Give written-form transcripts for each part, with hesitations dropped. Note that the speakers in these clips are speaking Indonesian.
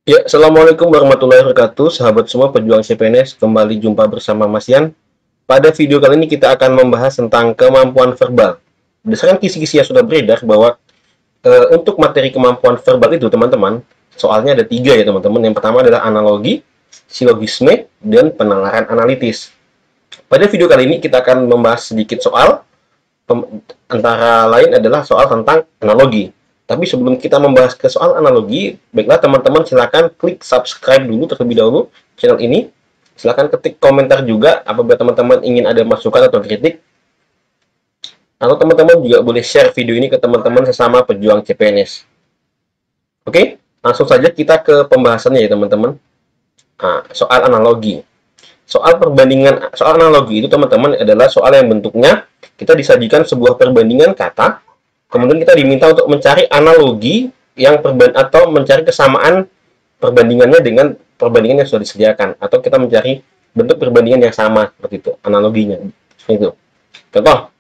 Ya, Assalamualaikum warahmatullahi wabarakatuh, sahabat semua pejuang CPNS. Kembali jumpa bersama Mas Yan. Pada video kali ini kita akan membahas tentang kemampuan verbal. Berdasarkan kisi-kisi yang sudah beredar bahwa untuk materi kemampuan verbal itu, teman-teman, soalnya ada tiga ya, teman-teman. Yang pertama adalah analogi, silogisme, dan penalaran analitis. Pada video kali ini kita akan membahas sedikit soal, antara lain adalah soal tentang analogi. Tapi sebelum kita membahas ke soal analogi, baiklah teman-teman silakan klik subscribe dulu terlebih dahulu channel ini. Silakan ketik komentar juga apabila teman-teman ingin ada masukan atau kritik. Atau teman-teman juga boleh share video ini ke teman-teman sesama pejuang CPNS. Oke, langsung saja kita ke pembahasannya ya teman-teman. Nah, soal analogi. Soal analogi itu teman-teman adalah soal yang bentuknya kita disajikan sebuah perbandingan kata, kemudian kita diminta untuk mencari analogi atau mencari kesamaan perbandingannya dengan perbandingan yang sudah disediakan, atau kita mencari bentuk perbandingan yang sama seperti itu analoginya. Seperti itu. Contoh,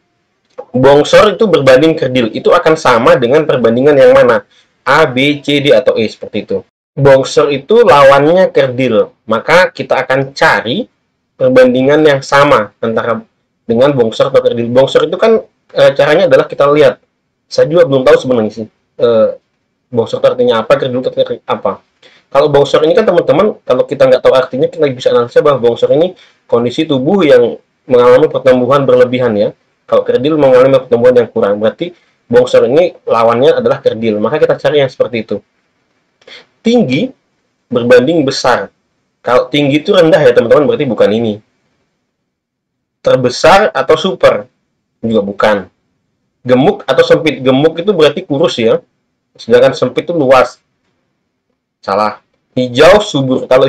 bongsor itu berbanding kerdil, itu akan sama dengan perbandingan yang mana? A, B, C, D, atau E, seperti itu. Bongsor itu lawannya kerdil, maka kita akan cari perbandingan yang sama antara dengan bongsor atau kerdil. Bongsor itu kan caranya adalah kita lihat. Saya juga belum tahu sebenarnya sih bongsor itu artinya apa, kerdil itu artinya apa. Kalau bongsor ini kan teman-teman, kalau kita nggak tahu artinya, kita bisa analisa bahwa bongsor ini kondisi tubuh yang mengalami pertumbuhan berlebihan ya. Kalau kerdil mengalami pertumbuhan yang kurang, berarti bongsor ini lawannya adalah kerdil. Maka kita cari yang seperti itu. Tinggi berbanding besar. Kalau tinggi itu rendah ya teman-teman, berarti bukan ini. Terbesar atau super juga bukan. Gemuk atau sempit. Gemuk itu berarti kurus ya. Sedangkan sempit itu luas. Salah. Hijau subur. Kalau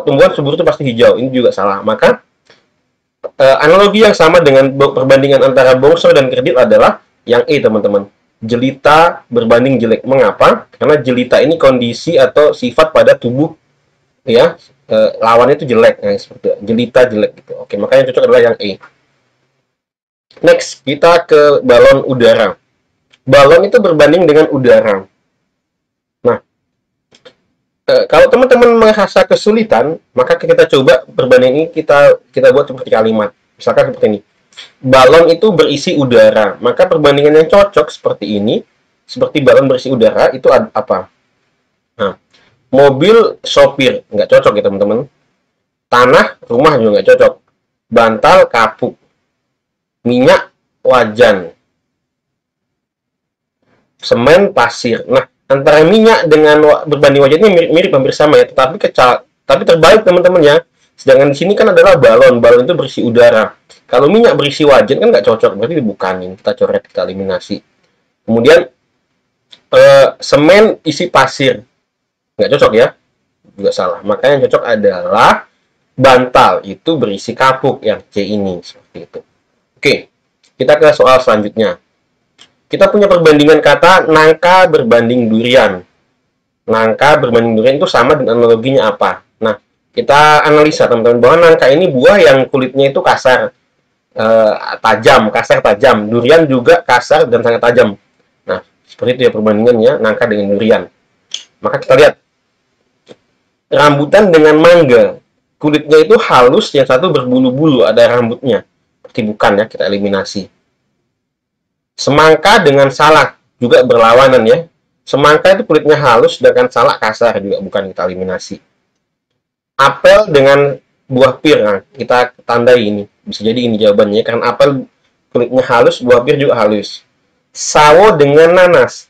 tumbuhan subur itu pasti hijau. Ini juga salah. Maka analogi yang sama dengan perbandingan antara bongsor dan kerdil adalah yang E, teman-teman. Jelita berbanding jelek. Mengapa? Karena jelita ini kondisi atau sifat pada tubuh ya, lawannya itu jelek, nah, seperti jelita jelek gitu. Oke, makanya cocok adalah yang E. Next, kita ke balon udara. Balon itu berbanding dengan udara. Nah, kalau teman-teman merasa kesulitan, maka kita coba berbanding ini, kita buat seperti kalimat. Misalkan seperti ini. Balon itu berisi udara, maka perbandingan yang cocok seperti ini, seperti balon berisi udara, itu apa? Nah, mobil sopir, nggak cocok ya teman-teman. Tanah, rumah juga nggak cocok. Bantal, kapuk. Minyak, wajan. Semen, pasir. Nah, antara minyak dengan berbanding wajan ini mirip hampir sama ya, tapi terbalik teman-teman ya. Sedangkan di sini kan adalah balon. Balon itu berisi udara. Kalau minyak berisi wajan kan nggak cocok, berarti bukan ini. Kita coret, kita eliminasi. Kemudian semen isi pasir, nggak cocok ya, juga salah. Maka yang cocok adalah bantal, itu berisi kapuk, yang C ini, seperti itu. Oke, kita ke soal selanjutnya. Kita punya perbandingan kata nangka berbanding durian. Nangka berbanding durian itu sama dengan analoginya apa? Nah, kita analisa teman-teman bahwa nangka ini buah yang kulitnya itu kasar, kasar tajam. Durian juga kasar dan sangat tajam. Nah, seperti itu ya perbandingannya nangka dengan durian. Maka kita lihat rambutan dengan mangga. Kulitnya itu halus, yang satu berbulu-bulu, ada rambutnya. Berarti bukan ya, kita eliminasi. Semangka dengan salak juga berlawanan ya. Semangka itu kulitnya halus, sedangkan salak kasar, juga bukan, kita eliminasi. Apel dengan buah pir, nah, kita tandai ini. Bisa jadi ini jawabannya, karena apel kulitnya halus, buah pir juga halus. Sawo dengan nanas.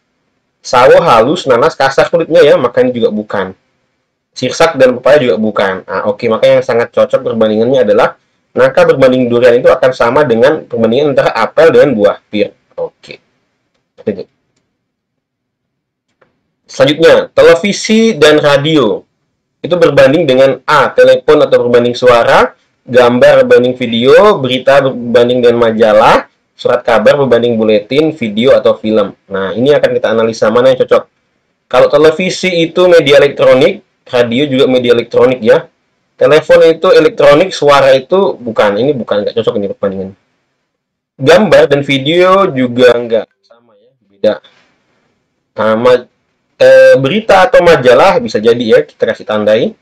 Sawo halus, nanas kasar kulitnya ya, makanya juga bukan. Sirsak dan pepaya juga bukan. Nah, oke, maka yang sangat cocok perbandingannya adalah nangka berbanding durian itu akan sama dengan perbandingan antara apel dengan buah pir. Oke. Selanjutnya, televisi dan radio. Itu berbanding dengan A, telepon atau berbanding suara, gambar berbanding video, berita berbanding dengan majalah, surat kabar berbanding buletin, video atau film. Nah, ini akan kita analisa mana yang cocok. Kalau televisi itu media elektronik, radio juga media elektronik ya. Telepon itu elektronik, suara itu bukan. Ini bukan, nggak cocok ini perbandingan. Gambar dan video juga nggak sama ya, beda. Nah, berita atau majalah bisa jadi ya, kita kasih tandai.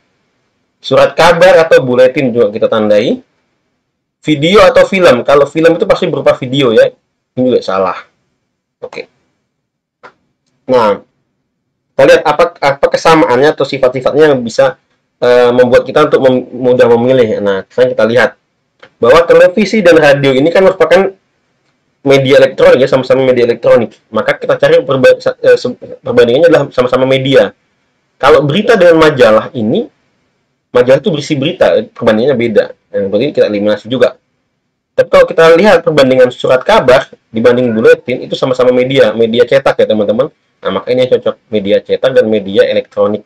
Surat kabar atau buletin juga kita tandai. Video atau film, kalau film itu pasti berupa video ya, ini juga salah. Oke. Nah, kita lihat apa kesamaannya atau sifat-sifatnya yang bisa membuat kita untuk mudah memilih. Nah, sekarang kita lihat bahwa televisi dan radio ini kan merupakan media elektronik ya, sama-sama media elektronik. Maka kita cari perbandingannya adalah sama-sama media. Kalau berita dengan majalah ini, majalah itu berisi berita, perbandingannya beda. Nah, berarti kita eliminasi juga. Tapi kalau kita lihat perbandingan surat kabar dibanding buletin, itu sama-sama media cetak ya teman-teman. Nah, maka ini yang cocok, media cetak dan media elektronik.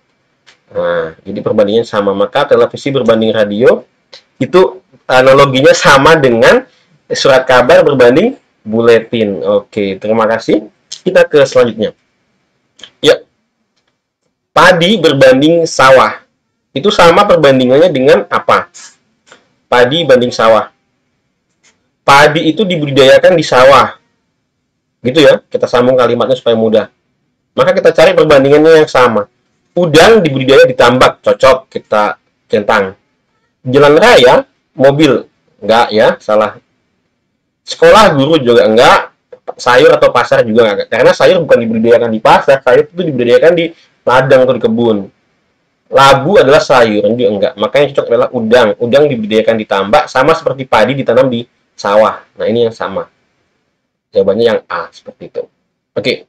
Nah, jadi perbandingannya sama. Maka televisi berbanding radio, itu analoginya sama dengan surat kabar berbanding buletin. Oke, terima kasih. Kita ke selanjutnya. Ya, padi berbanding sawah. Itu sama perbandingannya dengan apa? Padi banding sawah. Padi itu dibudidayakan di sawah. Gitu ya, kita sambung kalimatnya supaya mudah. Maka kita cari perbandingannya yang sama. Udang dibudidaya di tambak, cocok, kita centang. Jalan raya, mobil, enggak ya, salah. Sekolah, guru juga enggak. Sayur atau pasar juga enggak. Karena sayur bukan dibudidayakan di pasar, sayur itu dibudidayakan di ladang atau di kebun. Labu adalah sayur, juga enggak. Makanya yang cocok adalah udang. Udang dibudidayakan di tambak, sama seperti padi ditanam di sawah. Nah, ini yang sama. Jawabannya yang A, seperti itu. Oke.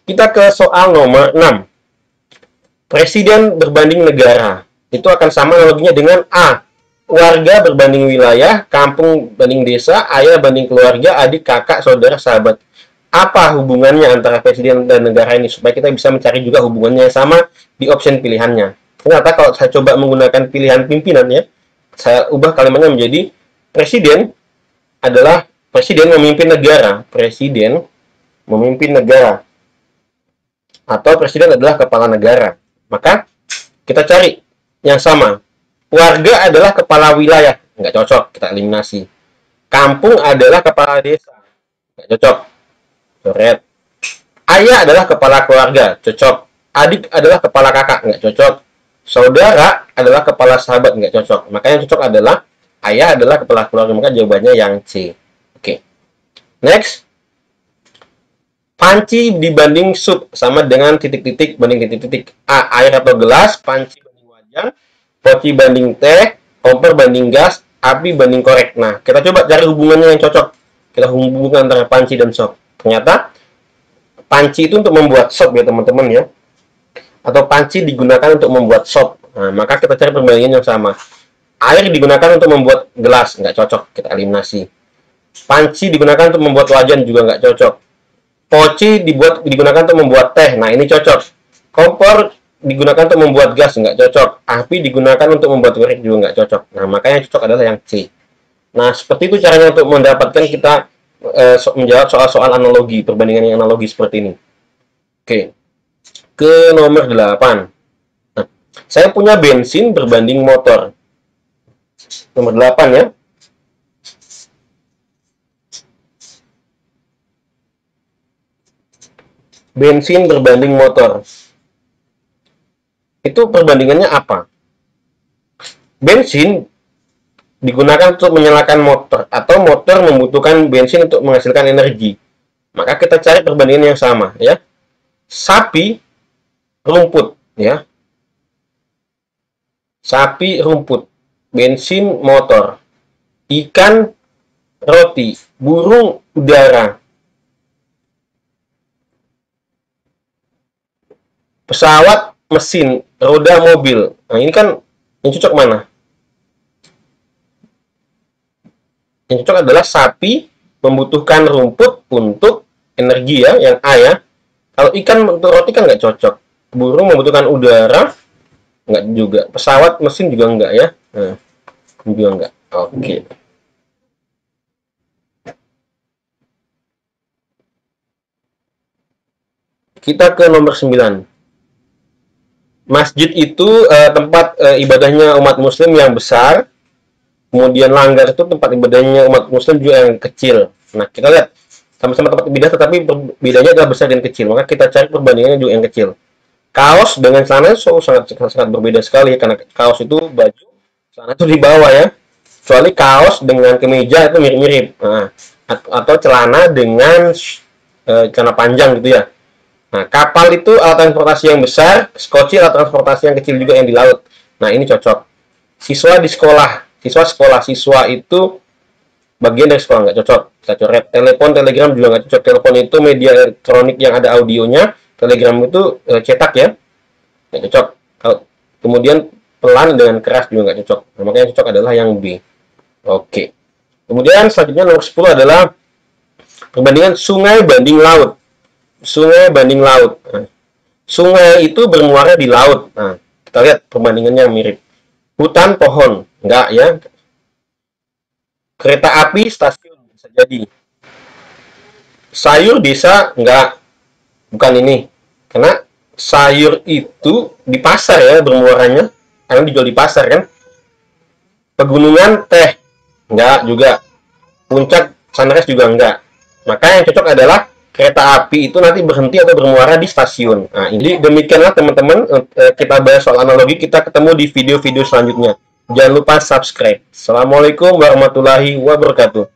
Kita ke soal nomor 6. Presiden berbanding negara. Itu akan sama analoginya dengan A. Warga berbanding wilayah, kampung banding desa, ayah banding keluarga, adik, kakak, saudara, sahabat. Apa hubungannya antara presiden dan negara ini? Supaya kita bisa mencari juga hubungannya yang sama di option pilihannya. Ternyata kalau saya coba menggunakan pilihan pimpinan ya, saya ubah kalimatnya menjadi presiden adalah presiden memimpin negara. Presiden memimpin negara. Atau presiden adalah kepala negara. Maka kita cari yang sama. Warga adalah kepala wilayah, nggak cocok, kita eliminasi. Kampung adalah kepala desa, nggak cocok, coret. Ayah adalah kepala keluarga, cocok. Adik adalah kepala kakak, nggak cocok. Saudara adalah kepala sahabat, nggak cocok. Maka yang cocok adalah ayah adalah kepala keluarga, maka jawabannya yang C. Oke. Next. Panci dibanding sup sama dengan titik-titik banding titik-titik. A. Air atau gelas, panci banding wajan, poci banding teh, kompor banding gas, api banding korek. Nah, kita coba cari hubungannya yang cocok. Kita hubungkan antara panci dan sop. Ternyata panci itu untuk membuat sop ya teman-teman ya. Atau panci digunakan untuk membuat sop. Nah, maka kita cari perbandingan yang sama. Air digunakan untuk membuat gelas, nggak cocok, kita eliminasi. Panci digunakan untuk membuat wajan juga nggak cocok. Poci digunakan untuk membuat teh, nah ini cocok. Kompor digunakan untuk membuat gas, nggak cocok. Api digunakan untuk membuat korek juga nggak cocok. Nah, makanya yang cocok adalah yang C. Nah, seperti itu caranya untuk mendapatkan kita menjawab soal-soal analogi, perbandingan yang analogi seperti ini. Oke, ke nomor 8. Nah, saya punya bensin berbanding motor. Nomor 8 ya. Bensin berbanding motor. Itu perbandingannya apa? Bensin digunakan untuk menyalakan motor, atau motor membutuhkan bensin untuk menghasilkan energi. Maka kita cari perbandingan yang sama ya. Sapi, rumput ya. Sapi, rumput, bensin, motor. Ikan, roti, burung, udara. Pesawat, mesin, roda, mobil. Nah, ini kan yang cocok mana? Yang cocok adalah sapi membutuhkan rumput untuk energi ya, yang A ya. Kalau ikan untuk roti kan nggak cocok. Burung membutuhkan udara, nggak juga. Pesawat, mesin juga nggak ya. Nah, juga nggak. Oke. Kita ke nomor 9. Masjid itu tempat ibadahnya umat muslim yang besar. Kemudian langgar itu tempat ibadahnya umat muslim juga yang kecil. Nah, kita lihat sama-sama tempat ibadah tetapi bedanya adalah besar dan kecil. Maka kita cari perbandingannya juga yang kecil. Kaos dengan celana sangat berbeda sekali, karena kaos itu baju, celana itu di bawah ya. Kecuali kaos dengan kemeja itu mirip-mirip. Nah, atau celana dengan celana panjang gitu ya. Nah, kapal itu alat transportasi yang besar, skoci alat transportasi yang kecil juga yang di laut. Nah, ini cocok. Siswa di sekolah, siswa itu bagian dari sekolah, nggak cocok. Kita coret. Telepon, telegram juga nggak cocok. Telepon itu media elektronik yang ada audionya. Telegram itu cetak ya, nggak cocok. Kemudian pelan dengan keras juga nggak cocok. Nah, makanya yang cocok adalah yang B. Oke. Kemudian selanjutnya nomor 10 adalah perbandingan sungai banding laut. Sungai banding laut. Nah, sungai itu bermuara di laut. Nah, kita lihat perbandingannya mirip. Hutan, pohon, enggak ya. Kereta api, stasiun, bisa jadi. Sayur, desa, enggak. Bukan ini. Karena sayur itu di pasar ya bermuaranya. Karena dijual di pasar kan. Pegunungan, teh, enggak juga. Puncak, sunrise juga enggak. Maka yang cocok adalah kereta api itu nanti berhenti atau bermuara di stasiun. Nah, ini demikianlah teman-teman, kita bahas soal analogi. Kita ketemu di video-video selanjutnya. Jangan lupa subscribe. Assalamualaikum warahmatullahi wabarakatuh.